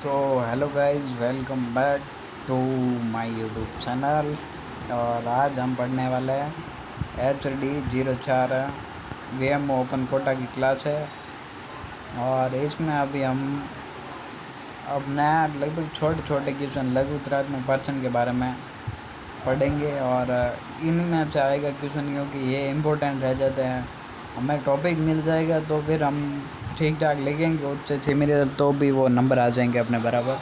तो hello guys, welcome back to my YouTube channel. और आज हम पढ़ने वाले हैं HD04 VM ओपन कोटा की क्लास है। और इसमें अभी हम अब नया लगभग छोटे छोटे क्वेश्चन लघु त्रात्मक पर्सन के बारे में पढ़ेंगे। और इन्हीं में से आएगा क्वेश्चन, क्योंकि ये इम्पोर्टेंट रह जाते हैं। हमें टॉपिक मिल जाएगा तो फिर हम ठीक ठाक लिखेंगे उच्च से मेरे, तो भी वो नंबर आ जाएंगे अपने बराबर।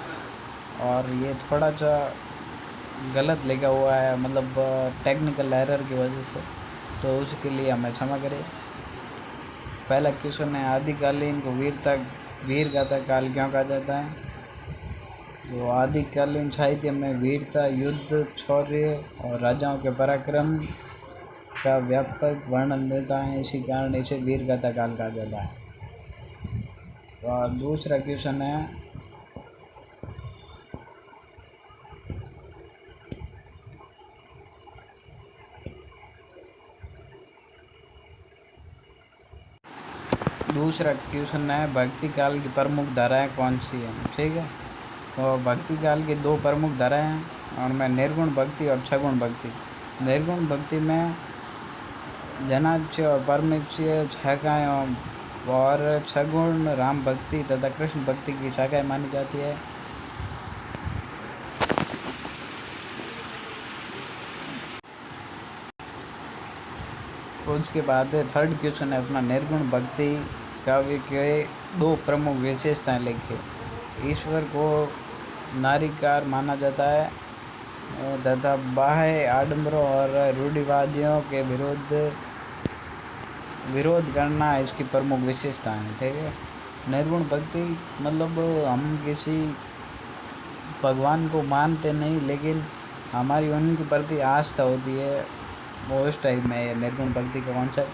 और ये थोड़ा सा गलत लिखा हुआ है, मतलब टेक्निकल एरर की वजह से, तो उसके लिए हमें क्षमा करें। पहला क्वेश्चन है, आदिकालीन को वीर गाथा काल क्यों कहा जाता है? तो आदिकालीन साहित्य में वीरता, युद्ध, शौर्य और राजाओं के पराक्रम का व्यापक वर्णन मिलता है, इसी कारण इसे वीर गाथा काल कहा जाता है। और दूसरा क्वेश्चन है, भक्ति काल की प्रमुख धाराएं कौन सी हैं? ठीक है, तो भक्ति काल की दो प्रमुख धाराएं हैं, और मैं निर्गुण भक्ति और सगुण भक्ति। निर्गुण भक्ति में जनाच्य और परमेच्य शाखाएँ और सगुण राम भक्ति तथा कृष्ण भक्ति की शाखाएँ मानी जाती है। उसके बाद थर्ड क्वेश्चन है अपना, निर्गुण भक्ति काव्य के दो प्रमुख विशेषताएं लिखिए। ईश्वर को नारीकार माना जाता है तथा बाह्य आडंबरों और रूढ़िवादियों के विरोध करना इसकी प्रमुख विशेषता है। ठीक है, निर्गुण भक्ति मतलब हम किसी भगवान को मानते नहीं, लेकिन हमारी उनके प्रति आस्था होती है, वो उस टाइप में है निर्गुण भक्ति का कॉन्सेप्ट।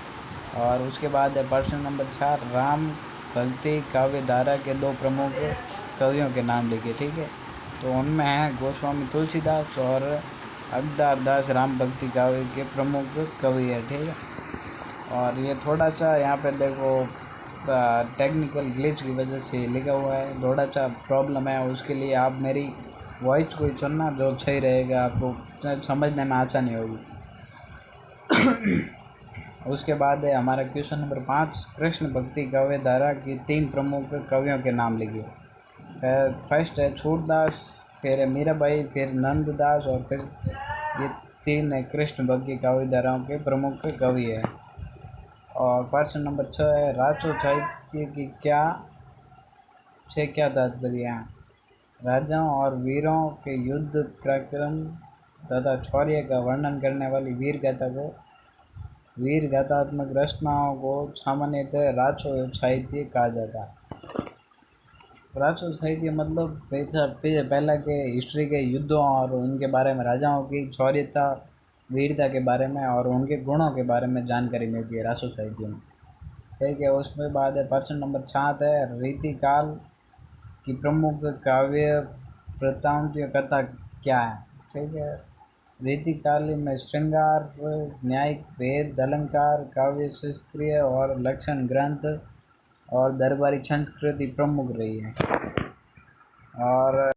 और उसके बाद है प्रश्न नंबर 4, राम भक्ति काव्य धारा के दो प्रमुख कवियों के नाम लिखिए। ठीक है, तो उनमें हैं गोस्वामी तुलसीदास और अवतार दास राम भक्ति काव्य के प्रमुख कवि है। ठीक है, और ये थोड़ा सा यहाँ पे देखो टेक्निकल ग्लिच की वजह से लिखा हुआ है, थोड़ा सा प्रॉब्लम है, उसके लिए आप मेरी वॉइस को ही सुनना, जो सही रहेगा, आपको समझने में आसानी होगी। उसके बाद है हमारा क्वेश्चन नंबर 5, कृष्ण भक्ति काव्य धारा की 3 प्रमुख कवियों के नाम लिखिए। फर्स्ट है छूटदास, फिर है मीराबाई, फिर नंददास, और फिर ये 3 है कृष्ण भक्ति काव्य धाराओं के प्रमुख कवि है। और प्रश्न नंबर 6 है, राजो साहित्य की क्या तात्पर्य है? राजाओं और वीरों के युद्ध पराक्रम तथा शौर्य का वर्णन करने वाली वीर गाथात्मक रचनाओं को सामान्यतः राजो साहित्य कहा जाता है। राजो साहित्य मतलब पहले के हिस्ट्री के युद्धों और उनके बारे में, राजाओं की शौर्यता, वीरता के बारे में और उनके गुणों के बारे में जानकारी मिलती है राजो साहित्य में। ठीक है, उसमें बाद है प्रश्न नंबर 7 है, रीतिकाल की प्रमुख काव्य प्रथाओं की कथा क्या है? ठीक है, रीतिकाल में श्रृंगार, न्यायिक, वेद, अलंकार, काव्य शास्त्रीय और लक्षण ग्रंथ और दरबारी संस्कृति प्रमुख रही है। और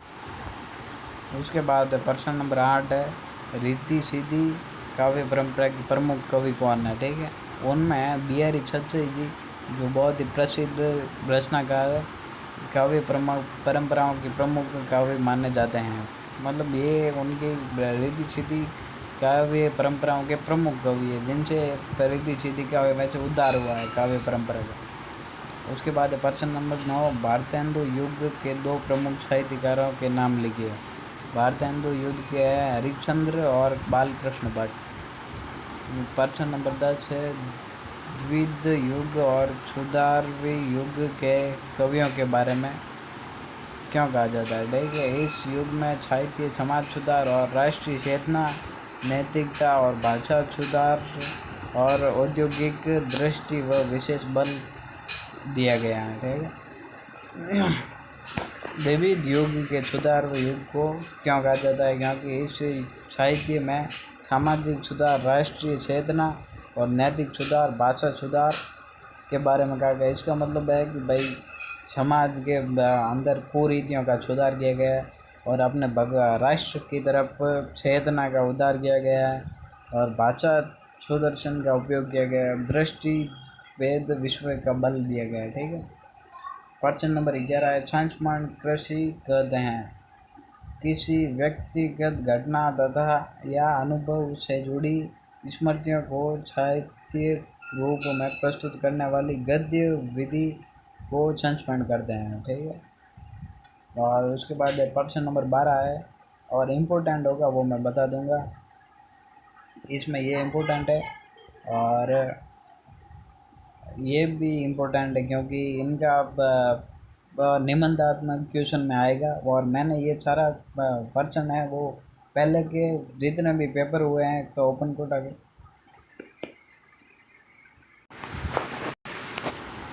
उसके बाद प्रश्न नंबर 8 है, रीति सीधी काव्य परंपरा की प्रमुख कवि कौन है? ठीक है, उनमें बिहारी छत्तीस जी, जो बहुत ही प्रसिद्ध रचनाकार है, काव्य परंपराओं की प्रमुख काव्य माने जाते हैं। मतलब ये उनकी रिद्धि सिद्धि काव्य परंपराओं के प्रमुख कवि है, जिनसे रिद्धि सिद्धि काव्य में से उद्धार हुआ है काव्य परंपरा का। उसके बाद प्रश्न नंबर 9, भारतेंदु युग के दो प्रमुख साहित्यकारों के नाम लिखिए। भारतेंदु युग के हैं हरिश्चंद्र और बालकृष्ण भट्ट। प्रश्न नंबर 10 है, द्विध युग और क्षुधारवी युग के कवियों के बारे में क्यों कहा जाता है? देखिए, इस युग में साहित्य, समाज सुधार और राष्ट्रीय चेतना, नैतिकता और भाषा सुधार और औद्योगिक दृष्टि व विशेष बल दिया गया है। ठीक है, द्विविध युग के सुधार व युग को क्यों कहा जाता है? क्योंकि इस साहित्य में सामाजिक सुधार, राष्ट्रीय चेतना और नैतिक सुधार, भाषा सुधार के बारे में कहा गया। इसका मतलब है कि भाई समाज के अंदर कुरीतियों का सुधार किया गया है और अपने राष्ट्र की तरफ चेतना का उद्धार किया गया है और भाषा सुदर्शन का उपयोग किया गया है, दृष्टि वेद विश्व का बल दिया गया है। ठीक है। प्रश्न नंबर 11 है, संस्मरण कृषि गद हैं किसी व्यक्तिगत घटना तथा या अनुभव से जुड़ी स्मृतियों को साहित्य रूप में प्रस्तुत करने वाली गद्य विधि को संस्मरण करते हैं। ठीक है। और उसके बाद प्रश्न नंबर 12 है और इम्पोर्टेंट होगा वो मैं बता दूंगा, इसमें ये इम्पोर्टेंट है और ये भी इम्पोर्टेंट है क्योंकि इनका निबंधात्मक क्वेश्चन में आएगा और मैंने ये सारा पर्सन है वो पहले के जितने भी पेपर हुए हैं तो ओपन कोटा के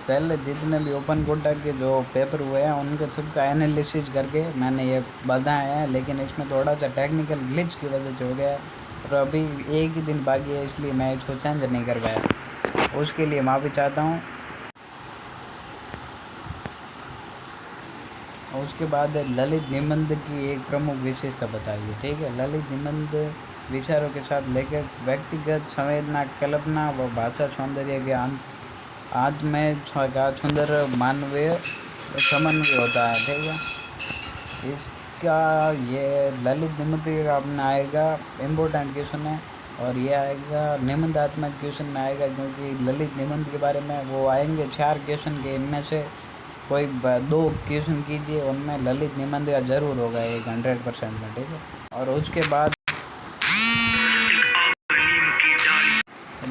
पहले जितने भी ओपन कोटा के जो पेपर हुए हैं उनके सबका एनालिसिस करके मैंने ये बताया है, लेकिन इसमें थोड़ा सा टेक्निकल ग्लिच की वजह से हो गया है और अभी एक ही दिन बाकी है इसलिए मैं इसको चेंज नहीं कर पाया, उसके लिए माफ़ी चाहता हूँ। और उसके बाद ललित निबंध की एक प्रमुख विशेषता बताइए। ठीक है। ललित निबंध विचारों के साथ लेखक व्यक्तिगत संवेदना, कल्पना व भाषा सौंदर्य के अंत में का सुंदर मानवीय समन्वय होता है। ठीक है। इसका ये ललित निबंध का अपना आएगा इम्पोर्टेंट क्वेश्चन है और ये आएगा निबंधात्मक क्वेश्चन में आएगा क्योंकि ललित निबंध के बारे में वो आएंगे 4 क्वेश्चन के, इनमें से कोई 2 क्वेश्चन कीजिए उनमें ललित निबंध का जरूर होगा एक 100% में। ठीक है। और उसके बाद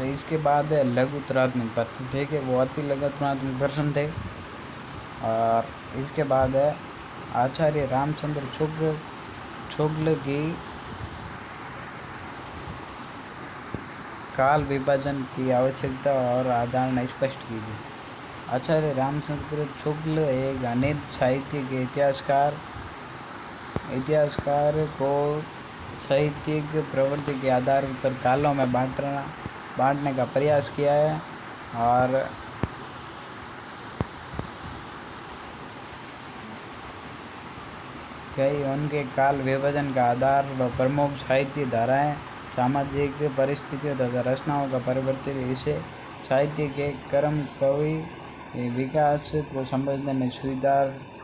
इसके बाद है लघुतरात्मक प्रश्न। ठीक है। वो अति लघुतरात्मक प्रश्न थे। और इसके बाद है आचार्य रामचंद्र शुक्ल की काल विभाजन की आवश्यकता और आधार स्पष्ट कीजिए। आचार्य रामचंद्र शुक्ल एक अनित साहित्य के इतिहासकार को साहित्यिक प्रवृत्ति के आधार पर कालों में बांटने का प्रयास किया है और कई उनके काल विभाजन का आधार व प्रमुख साहित्य धाराएं सामाजिक परिस्थितियों तथा रचनाओं का परिवर्तन इसे साहित्य के क्रम कवि विकास को समझने में सुविधा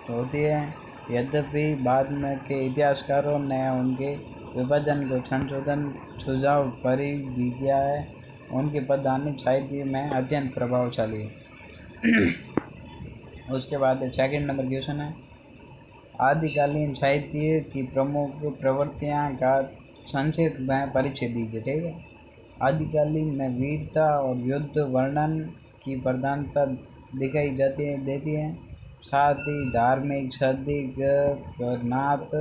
होती है। यद्यपि बाद में के इतिहासकारों ने उनके विभाजन को संशोधन सुझाव परी भी किया है, उनकी पदानी साहित्य में अत्यंत प्रभावशाली है। उसके बाद सेकंड नंबर क्वेश्चन है, आदिकालीन साहित्य की प्रमुख प्रवृत्तियाँ का संक्षेप में परिचय दीजिए। ठीक है। आदिकालीन में वीरता और युद्ध वर्णन की प्रधानता दिखाई देती है, साथ ही धार्मिक साहित्यिक और नाथ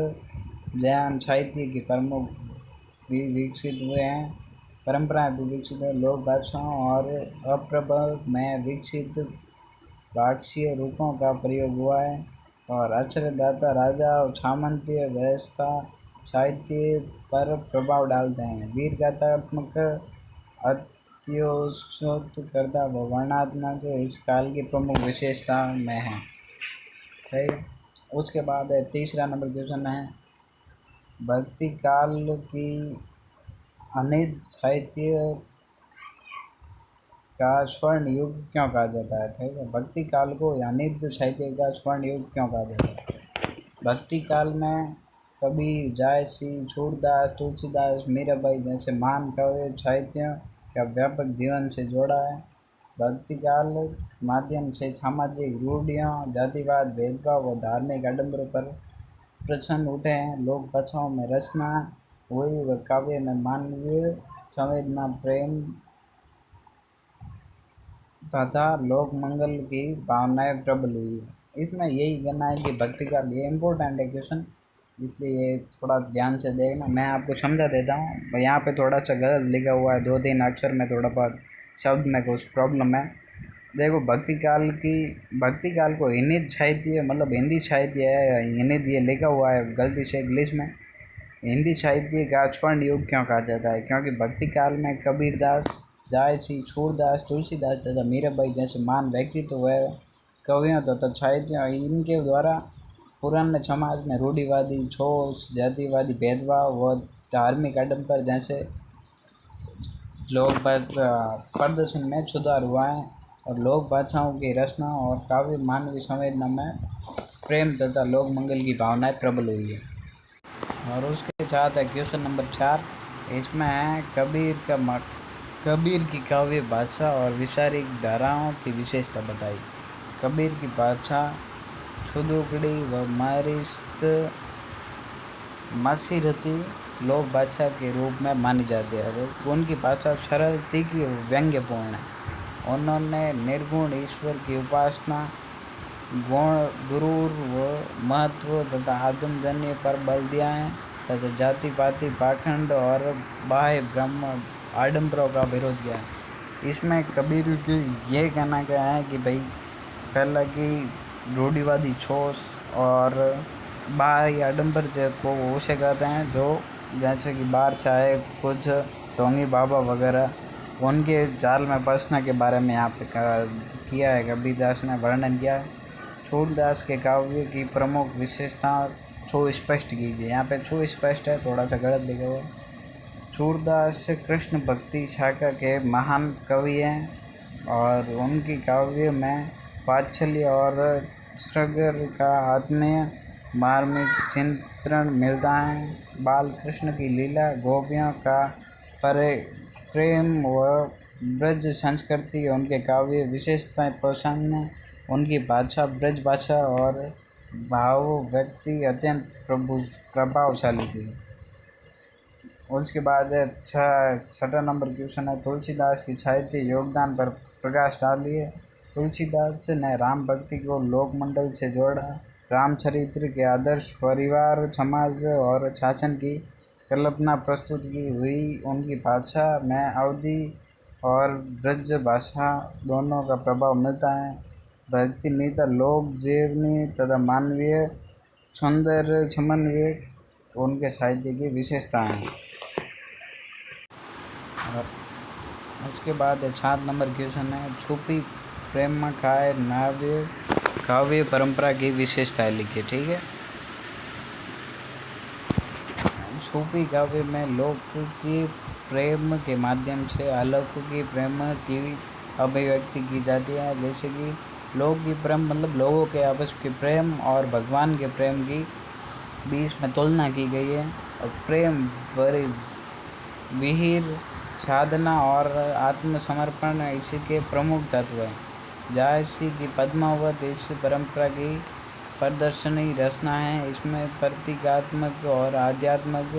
जैन साहित्य के प्रमुख भी विकसित हुए हैं, परंपराएं भी विकसित है, लोक भाषाओं और अप्रबल में विकसित भाषीय रूपों का प्रयोग हुआ है और अक्षरदाता राजा और सामंतीय व्यवस्था साहित्य पर प्रभाव डालते हैं। वीर गाथात्मक अत्योत्कर्ता व वर्णनात्मक इस काल की प्रमुख विशेषता में है। ठीक। उसके बाद है तीसरा नंबर क्वेश्चन है, भक्ति काल की अनित साहित्य का स्वर्ण युग क्यों कहा जाता है। ठीक है। भक्ति काल को अनित साहित्य का स्वर्ण युग क्यों कहा जाता है। भक्ति काल में कबीर, जायसी, सूरदास, तुलसीदास, मीराबाई जैसे महान कवि साहित्य का व्यापक जीवन से जोड़ा है। भक्ति काल माध्यम से सामाजिक रूढ़ियों, जातिवाद, भेदभाव व धार्मिक आडंबरों पर प्रश्न उठे हैं। लोक कथाओं में रचना हुई व काव्य में मानवीय संवेदना, प्रेम तथा लोक मंगल की भावनाएं प्रबल हुई है। इसमें यही कहना है कि भक्ति काल ये इम्पोर्टेंट है क्वेश्चन, इसलिए थोड़ा ध्यान से देखना। मैं आपको समझा देता हूँ, यहाँ पे थोड़ा सा गलत लिखा हुआ है, 2-3 अक्षर में थोड़ा बहुत शब्द में कुछ प्रॉब्लम है। देखो भक्ति काल को हिंदी साहित्य मतलब हिंदी साहित्य है, हिंदी ये लिखा हुआ है गलती से इंग्लिश में। हिंदी साहित्य का स्वर्ण युग क्यों कहा जाता है, क्योंकि भक्ति काल में कबीरदास, जायसी, सूरदास, तुलसीदास तथा मीराबाई जैसे महान व्यक्तित्व हुए कवियों तथा साहित्यों इनके द्वारा पुराने समाज में रूढ़िवादी सोच, जातिवादी भेदभाव व धार्मिक आडंबर जैसे लोक प्रदर्शन में सुधार हुआ है और लोक भाषाओं की रचना और काव्य मानवीय संवेदना में प्रेम तथा लोक मंगल की भावनाएं प्रबल हुई है। और उसके साथ है क्वेश्चन नंबर 4। इसमें है कबीर की काव्य भाषा और विचारिक धाराओं की विशेषता बताई। कबीर की भाषा शुद्धोकड़ी व मासीरती लोक भाषा के रूप में मानी जाती है। उनकी भाषा सरल, तीखी और व्यंग्यपूर्ण है। उन्होंने निर्गुण ईश्वर की उपासना, गुण गुरूर व महत्व तथा आत्मजन्य पर बल दिया है तथा जाति पाति पाखंड और बाह्य ब्रह्म आडंबरों का विरोध किया है। इसमें कबीर की ये कहना क्या है कि भाई पहला की रूढ़िवादी सोच और बाह्य आडंबर को उसे कहते हैं जो जैसे कि बाहर चाहे कुछ ढोंगी बाबा वगैरह उनके जाल में फंसने के बारे में यहाँ पे किया है, कबीरदास ने वर्णन किया है। सूरदास के काव्य की प्रमुख विशेषता सुस्पष्ट कीजिए। यहाँ पे सुस्पष्ट है, थोड़ा सा गलत लिखा हुआ है। सूरदास कृष्ण भक्ति शाखा के महान कवि हैं और उनकी काव्य में वात्सल्य और सृगर का आत्मीय मार्मिक चिंतन मिलता है। बाल कृष्ण की लीला, गोपियों का प्रेम व ब्रज संस्कृति उनके काव्य विशेषताएं पसंद है। उनकी भाषा ब्रज भाषा और भाव व्यक्ति अत्यंत प्रभावशाली थी। उसके बाद है 6 नंबर क्वेश्चन है, तुलसीदास की साहित्य योगदान पर प्रकाश डालिए। तुलसीदास ने राम भक्ति को लोक मंडल से जोड़ा। रामचरित्र के आदर्श परिवार, समाज और शासन की कल्पना प्रस्तुत की हुई। उनकी भाषा में अवधी और ब्रज भाषा दोनों का प्रभाव मिलता है। भक्ति नीता, लोक जीवनी तथा मानवीय सौंदर्य समन्वय उनके साहित्य की विशेषता है। और उसके बाद 7 नंबर क्वेश्चन है, छुपी प्रेम काव्य परंपरा की विशेषताएं लिखिए। ठीक है, छुपी काव्य में लोक की प्रेम के माध्यम से अलौकिक प्रेम की अभिव्यक्ति की जाती है। जैसे कि लोक की प्रेम मतलब लोगों के आपस के प्रेम और भगवान के प्रेम की बीच में तुलना की गई है। और प्रेम विहीर साधना और आत्मसमर्पण इसके प्रमुख तत्व हैं। जायसी की पद्मावत इस परंपरा की प्रदर्शनी रचना है। इसमें प्रतीकात्मक और आध्यात्मिक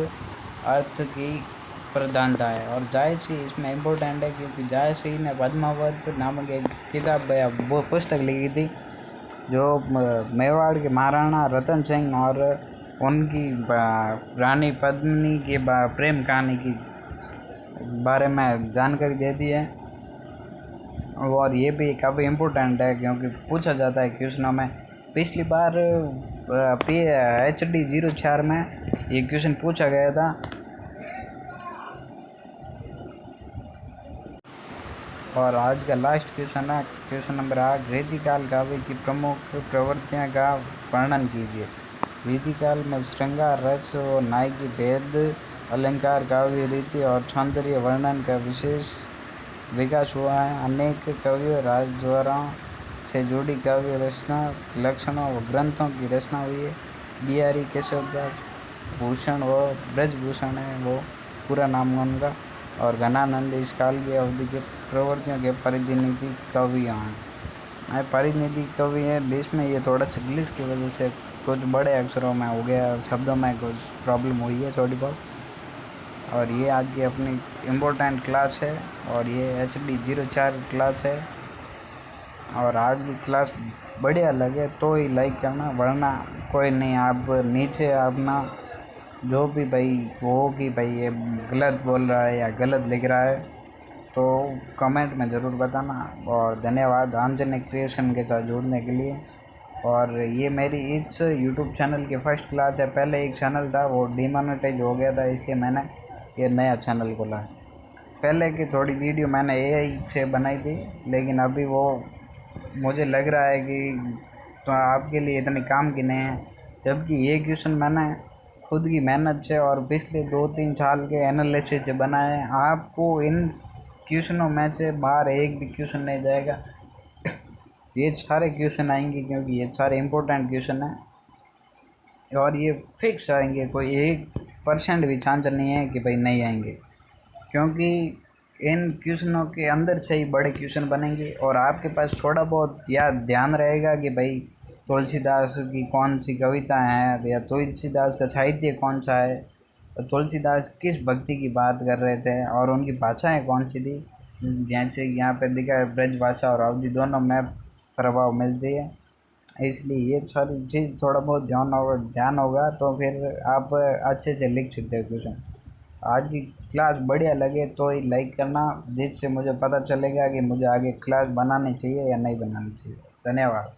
अर्थ की प्रधानता है। और जायसी इसमें इम्पोर्टेंट है क्योंकि जायसी ने पद्मावत नामक एक किताब वो पुस्तक लिखी थी जो मेवाड़ के महाराणा रतन सिंह और उनकी रानी पद्मिनी के प्रेम कहानी की बारे में जानकारी देती है। और ये भी काफ़ी इम्पोर्टेंट है क्योंकि पूछा जाता है क्वेश्चनों में। पिछली बार HD 04 में ये क्वेश्चन पूछा गया था। और आज का लास्ट क्वेश्चन है क्वेश्चन नंबर 8, रीतिकाल काव्य की प्रमुख प्रवृत्तियां का वर्णन कीजिए। रीतिकाल में श्रृंगार रस और नायकी भेद, अलंकार, काव्य रीति और सौंदर्य वर्णन का विशेष विकास हुआ है। अनेक कवियों राजद्वाराओं से जुड़ी काव्य रचना लक्षणों व ग्रंथों की रचना हुई है। बिहारी केशवदास भूषण व ब्रजभूषण है वो पूरा नाम उनका। और घनानंद इस काल की अवधि के प्रवृत्तियों के परिनिधि कवि हैं। परिनिधि कवि है, इसमें ये थोड़ा सा इंग्लिश की वजह से कुछ बड़े अक्षरों में हो गया, शब्दों में कुछ प्रॉब्लम हुई है थोड़ी बहुत। और ये आज की अपनी इम्पोर्टेंट क्लास है और ये HD 04 क्लास है। और आज की क्लास बढ़िया लगे तो ही लाइक करना, वरना कोई नहीं। आप नीचे अपना जो भी भाई वो कि भाई ये गलत बोल रहा है या गलत लिख रहा है तो कमेंट में ज़रूर बताना। और धन्यवाद आमजन क्रिएशन के साथ जुड़ने के लिए। और ये मेरी इस YouTube चैनल की फर्स्ट क्लास है। पहले एक चैनल था वो डिमोनेटाइज हो गया था, इसलिए मैंने ये नया चैनल खोला है। पहले की थोड़ी वीडियो मैंने AI से बनाई थी लेकिन अभी वो मुझे लग रहा है कि तो आपके लिए इतने काम की नहीं है, जबकि ये क्वेश्चन मैंने खुद की मेहनत से और पिछले 2-3 साल के एनालिसिस से बनाए हैं। आपको इन क्वेश्चनों में से बाहर एक भी क्वेश्चन नहीं जाएगा, ये सारे क्वेश्चन आएंगे क्योंकि ये सारे इंपॉर्टेंट क्वेश्चन हैं और ये फिक्स आएंगे। कोई 1% भी चांस नहीं है कि भाई नहीं आएंगे, क्योंकि इन क्वेश्चनों के अंदर से ही बड़े क्वेश्चन बनेंगे और आपके पास थोड़ा बहुत या ध्यान रहेगा कि भाई तुलसीदास की कौन सी कविता है या तुलसीदास का साहित्य कौन सा है, और तुलसीदास किस भक्ति की बात कर रहे थे और उनकी भाषाएं कौन सी थी। जैसे यहाँ पे दिखा है ब्रज भाषा और अवधि दोनों में प्रभाव मिलती है, इसलिए ये सारी चीज़ थोड़ा बहुत ध्यान होगा तो फिर आप अच्छे से लिख सकते हो क्वेश्चन। आज की क्लास बढ़िया लगे तो ही लाइक करना, जिससे मुझे पता चलेगा कि मुझे आगे क्लास बनानी चाहिए या नहीं बनानी चाहिए। धन्यवाद।